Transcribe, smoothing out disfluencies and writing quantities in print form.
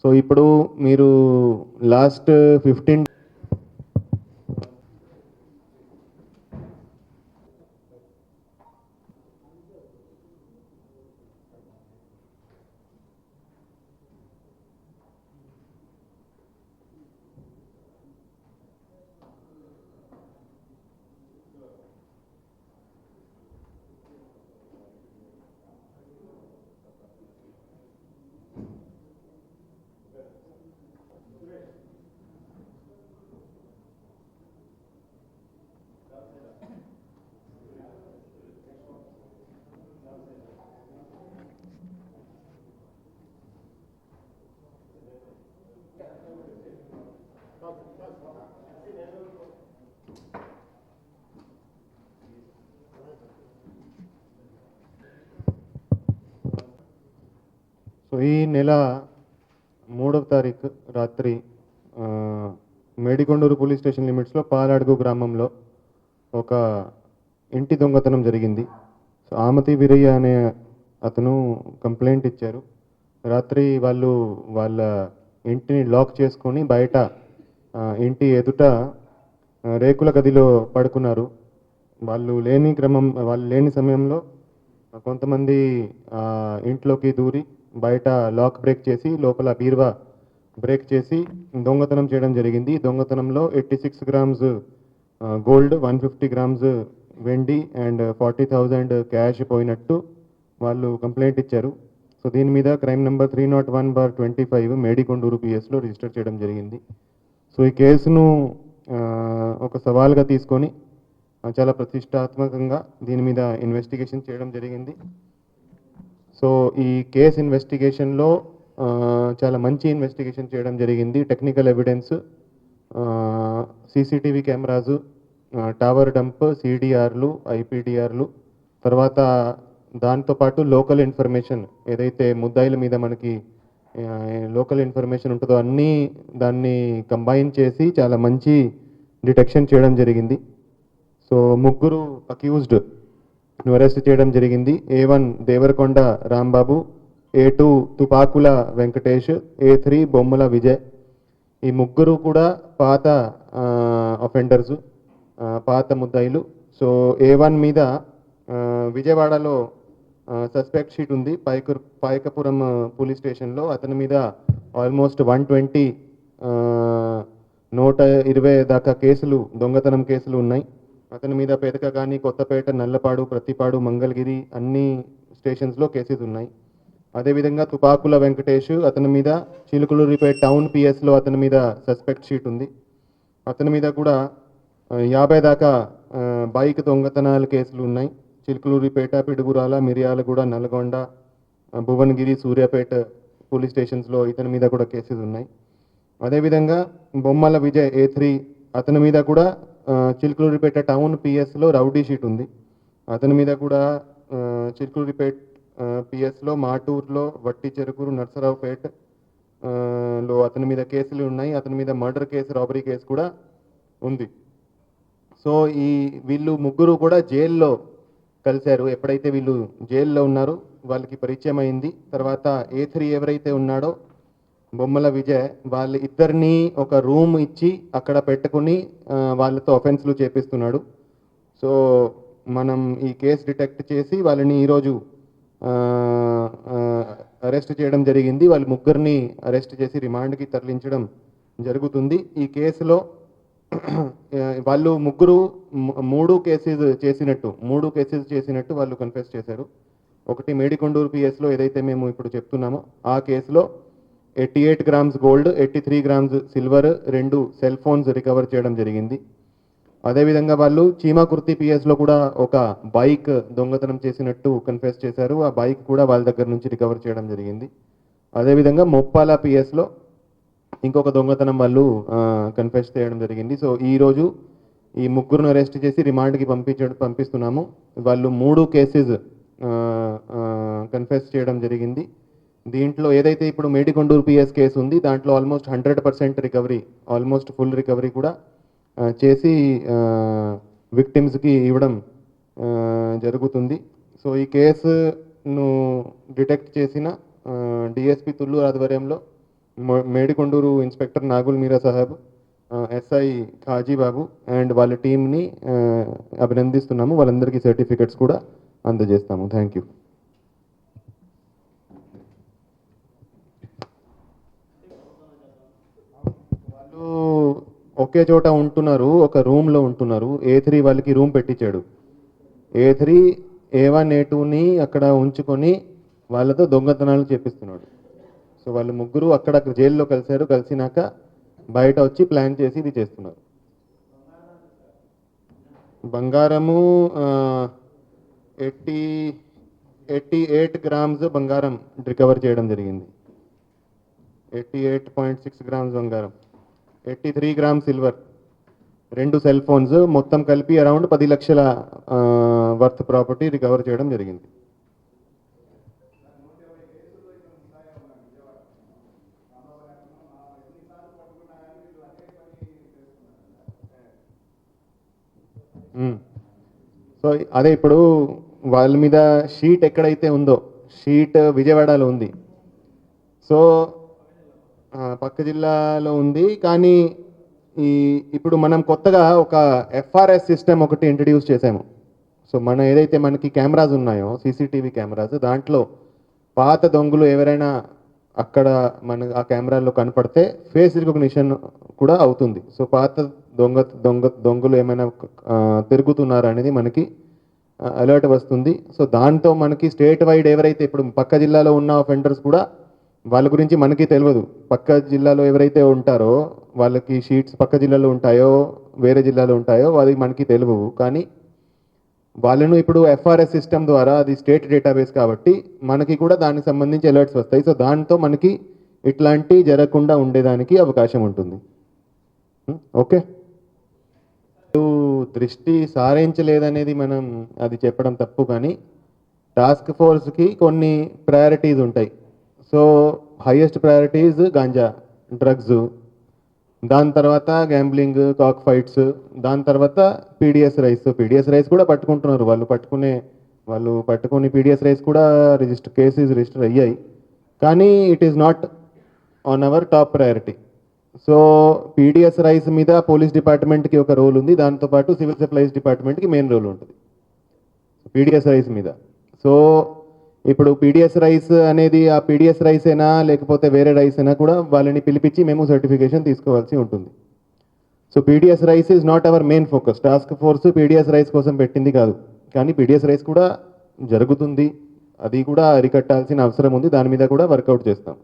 So ఇప్పుడు మీరు last 15 so ఈ నెల 3వ తారీఖు రాత్రి మేడికొండూరు పోలీస్ స్టేషన్ లిమిట్స్లో పాలడుగు గ్రామంలో ఒక ఇంటి దొంగతనం జరిగింది. సో ఆమతి వీరయ్య అనే అతను కంప్లైంట్ ఇచ్చారు. రాత్రి వాళ్ళు వాళ్ళ ఇంటిని లాక్ చేసుకొని బయట ఇంటి ఎదుట రేకుల గదిలో పడుకున్నారు. వాళ్ళు లేని సమయంలో కొంతమంది ఇంట్లోకి దూరి బయట లాక్ బ్రేక్ చేసి లోపల బీరువా బ్రేక్ చేసి దొంగతనం చేయడం జరిగింది. దొంగతనంలో 86 గ్రామ్స్ గోల్డ్, 150 గ్రామ్స్ వెండి అండ్ 40,000 క్యాష్ పోయినట్టు వాళ్ళు కంప్లైంట్ ఇచ్చారు. సో దీని మీద క్రైమ్ నెంబర్ 301/25 మేడికొండూరు పిఎస్లో రిజిస్టర్ చేయడం జరిగింది. సో ఈ కేసును ఒక సవాల్గా తీసుకొని చాలా ప్రతిష్టాత్మకంగా దీని మీద ఇన్వెస్టిగేషన్ చేయడం జరిగింది. సో ఈ కేసు ఇన్వెస్టిగేషన్లో చాలా మంచి ఇన్వెస్టిగేషన్ చేయడం జరిగింది. Technical evidence, CCTV cameras, tower dump, సిడిఆర్లు, ఐపీడిఆర్లు, తర్వాత దాంతోపాటు లోకల్ ఇన్ఫర్మేషన్ ఏదైతే ముద్దాయిల మీద మనకి లోకల్ ఇన్ఫర్మేషన్ ఉంటుందో దాన్ని కంబైన్ చేసి చాలా మంచి డిటెక్షన్ చేయడం జరిగింది. సో ముగ్గురు అక్యూజ్డ్ అరెస్ట్ చేయడం జరిగింది. A1 Devarakonda Rambabu, A2 తుపాకుల Venkatesh, A3 బొమ్మల విజయ్. ఈ ముగ్గురు కూడా పాత అఫెండర్స్, పాత ముద్దాయిలు. సో A1 మీద విజయవాడలో సస్పెక్ట్ షీట్ ఉంది పాయకపురం పోలీస్ స్టేషన్లో. అతని మీద ఆల్మోస్ట్ 120 దాకా కేసులు, దొంగతనం కేసులు ఉన్నాయి. అతని మీద పేదక కానీ, కొత్తపేట, నల్లపాడు, ప్రతిపాడు, మంగళగిరి అన్ని స్టేషన్స్లో కేసెస్ ఉన్నాయి. అదేవిధంగా తుపాకుల వెంకటేష్, అతని మీద చిలుకలూరిపేట టౌన్ పిఎస్లో అతని మీద సస్పెక్ట్ షీట్ ఉంది. అతని మీద కూడా 50 దాకా బైక్ దొంగతనాల కేసులు ఉన్నాయి. చిలుకలూరిపేట, పిడుగురాల, మిర్యాలగూడ, నల్గొండ, భువనగిరి, సూర్యాపేట పోలీస్ స్టేషన్స్లో ఇతని మీద కూడా కేసెస్ ఉన్నాయి. అదేవిధంగా బొమ్మల విజయ్ A3, అతని మీద కూడా చిలుకలూరిపేట టౌన్ పిఎస్లో రౌడీ షీట్ ఉంది. అతని మీద కూడా చిలుకలూరిపేట పిఎస్లో, మాటూరులో, వట్టి చెరుకూరు, నర్సరావుపేట లో అతని మీద కేసులు ఉన్నాయి. అతని మీద మర్డర్ కేసు, రాబరీ కేసు కూడా ఉంది. సో వీళ్ళు ముగ్గురు కూడా జైల్లో కలిశారు. ఎప్పుడైతే వీళ్ళు జైల్లో ఉన్నారో వాళ్ళకి పరిచయం అయింది. తర్వాత A3 ఎవరైతే ఉన్నాడో బొమ్మల విజయ్, వాళ్ళ ఇద్దరిని ఒక రూమ్ ఇచ్చి అక్కడ పెట్టుకుని వాళ్ళతో అఫెన్స్లు చేపిస్తున్నాడు. సో మనం ఈ కేసు డిటెక్ట్ చేసి వాళ్ళని ఈరోజు అరెస్ట్ చేయడం జరిగింది. వాళ్ళ ముగ్గురిని అరెస్ట్ చేసి రిమాండ్కి తరలించడం జరుగుతుంది. ఈ కేసులో వాళ్ళు ముగ్గురు 3 కేసెస్ చేసినట్టు వాళ్ళు కన్ఫెస్ చేశారు. ఒకటి మేడికొండూరు పిఎస్లో ఏదైతే మేము ఇప్పుడు చెప్తున్నామో ఆ కేసులో 88 grams gold, 83 grams silver, 2 cell phones recover చేయడం జరిగింది. అదేవిధంగా వాళ్ళు చీమాకుర్తి పిఎస్లో కూడా ఒక బైక్ దొంగతనం చేసినట్టు కన్ఫెస్ చేశారు. ఆ బైక్ కూడా వాళ్ళ దగ్గర నుంచి రికవర్ చేయడం జరిగింది. అదేవిధంగా మొప్పాల పిఎస్లో ఇంకొక దొంగతనం వాళ్ళు కన్ఫెస్ చేయడం జరిగింది. సో ఈరోజు ఈ ముగ్గురును అరెస్ట్ చేసి రిమాండ్కి పంపిస్తున్నాము. వాళ్ళు 3 కేసెస్ కన్ఫెస్ చేయడం జరిగింది. దీంట్లో ఏదైతే ఇప్పుడు మేడికొండూరు పిఎస్ కేసు ఉంది దాంట్లో almost 100% recovery, almost full recovery కూడా చేసి విక్టిమ్స్కి ఇవ్వడం జరుగుతుంది. సో ఈ కేసును డిటెక్ట్ చేసిన డిఎస్పి తుళ్ళూరు ఆధ్వర్యంలో Medikonduru inspector Nagul Meera Saheb, SI Khajibabu and వాళ్ళ టీంని అభినందిస్తున్నాము. వాళ్ళందరికీ సర్టిఫికెట్స్ కూడా అందజేస్తాము. Thank you. వాళ్ళు ఒకే చోట ఉంటున్నారు, ఒక రూమ్లో ఉంటున్నారు. A3 వాళ్ళకి రూమ్ పెట్టించాడు. A3 A1 A2ని అక్కడ ఉంచుకొని వాళ్ళతో దొంగతనాలు చేపిస్తున్నాడు. సో వాళ్ళు ముగ్గురు అక్కడ జైల్లో కలిశారు. కలిసినాక బయట వచ్చి ప్లాన్ చేసి ఇది చేస్తున్నారు. బంగారము 88 గ్రామ్స్ బంగారం రికవర్ చేయడం జరిగింది. 88.6 గ్రామ్స్ బంగారం, 83 గ్రామ్స్ సిల్వర్, 2 సెల్ ఫోన్స్, మొత్తం కలిపి అరౌండ్ 10 లక్షల వర్త్ ప్రాపర్టీ రికవర్ చేయడం జరిగింది. సో అదే ఇప్పుడు వాళ్ళ మీద షీట్ ఎక్కడైతే ఉందో, షీట్ విజయవాడలో ఉంది. సో పక్క జిల్లాలో ఉంది. కానీ ఇప్పుడు మనం కొత్తగా ఒక FRS సిస్టమ్ ఒకటి ఇంట్రడ్యూస్ చేసాము. సో ఏదైతే మనకి కెమెరాస్ ఉన్నాయో, CCTV కెమెరాస్, దాంట్లో పాత దొంగలు ఎవరైనా అక్కడ ఆ కెమెరాల్లో కనపడితే ఫేస్ రికగ్నిషన్ కూడా అవుతుంది. సో పాత దొంగలు ఏమైనా తిరుగుతున్నారు అనేది మనకి అలర్ట్ వస్తుంది. సో దాంతో మనకి స్టేట్ వైడ్ ఎవరైతే ఇప్పుడు పక్క జిల్లాలో ఉన్న అఫెండర్స్ కూడా వాళ్ళ గురించి మనకి తెలియదు. పక్క జిల్లాలో ఎవరైతే ఉంటారో వాళ్ళకి షీట్స్ పక్క జిల్లాలో ఉంటాయో వేరే జిల్లాలో ఉంటాయో అది మనకి తెలియవు. కానీ వాళ్ళను ఇప్పుడు FRS సిస్టమ్ ద్వారా, అది స్టేట్ డేటాబేస్ కాబట్టి మనకి కూడా దానికి సంబంధించి అలర్ట్స్ వస్తాయి. సో దాంతో మనకి ఇట్లాంటి జరగకుండా ఉండేదానికి అవకాశం ఉంటుంది. ఓకే, దృష్టి సారించలేదనేది మనం అది చెప్పడం తప్పు. కానీ టాస్క్ ఫోర్స్కి కొన్ని ప్రయారిటీస్ ఉంటాయి. So highest priorities ganja, drugs, దాని తర్వాత గ్యాంబ్లింగ్, కాక్ ఫైట్స్, దాని తర్వాత PDS రైస్ కూడా పట్టుకుంటున్నారు. వాళ్ళు పట్టుకుని PDS రైస్ కూడా కేసెస్ రిజిస్టర్ అయ్యాయి. కానీ it is not on our top priority. So PDS rice మీద పోలీస్ డిపార్ట్మెంట్కి ఒక రోల్ ఉంది, దాంతోపాటు సివిల్ సప్లైస్ డిపార్ట్మెంట్కి మెయిన్ రోల్ ఉంటుంది PDS రైస్ మీద. సో ఇప్పుడు PDS రైస్ అనేది ఆ PDS రైస్ అయినా లేకపోతే వేరే రైస్ అయినా కూడా వాళ్ళని పిలిపించి మేము సర్టిఫికేషన్ తీసుకోవాల్సి ఉంటుంది. So PDS rice is not our main focus. Task force PDS rice కోసం పెట్టింది కాదు. కానీ PDS రైస్ కూడా జరుగుతుంది, అది కూడా అరికట్టాల్సిన అవసరం ఉంది. దాని మీద కూడా వర్కౌట్ చేస్తాం.